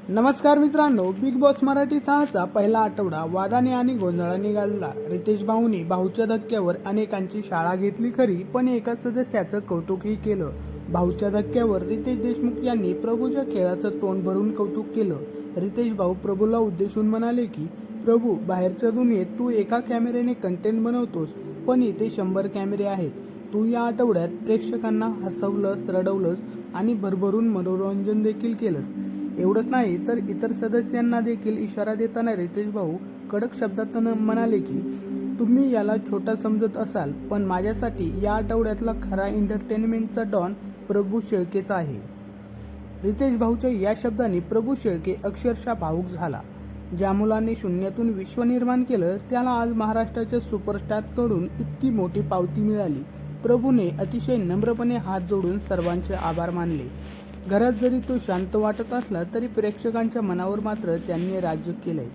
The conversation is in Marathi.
नमस्कार मित्रांनो, बिग बॉस मराठी 6चा पहिला आठवडा वादाने आणि गोंधळाने गाजला. रितेश भाऊनी भाऊच्या धक्क्यावर अनेकांची शाळा घेतली खरी, पण एका सदस्याचं कौतुकही केलं. भाऊच्या धक्क्यावर रितेश देशमुख यांनी प्रभूच्या खेळाचं तोंड भरून कौतुक केलं. रितेश भाऊ प्रभूला उद्देशून म्हणाले की, प्रभू, बाहेरच्या दुनियेत तू एका कॅमेऱ्याने कंटेंट बनवतोस, पण इथे 100 कॅमेरे आहेत. तू या आठवड्यात प्रेक्षकांना हसवलंस, रडवलंस आणि भरभरून मनोरंजन देखील केलंस. एवढंच नाही तर इतर सदस्यांना देखील इशारा देताना रितेश भाऊ कडक शब्दात म्हणाले की, तुम्ही याला छोटा समजत असाल, पण माझ्यासाठी या आठवड्यातला खरा एंटरटेनमेंटचा डॉन प्रभू शेळकेचा आहे. रितेश भाऊच्या या शब्दांनी प्रभू शेळके अक्षरशः भावूक झाला. ज्या मुलाने शून्यातून विश्व निर्माण केलं, त्याला आज महाराष्ट्राच्या सुपरस्टारकडून इतकी मोठी पावती मिळाली. प्रभूने अतिशय नम्रपणे हात जोडून सर्वांचे आभार मानले. घरात जरी तो शांत वाटत असला तरी प्रेक्षकांच्या मनावर मात्र त्यांनी राज्य केलंय.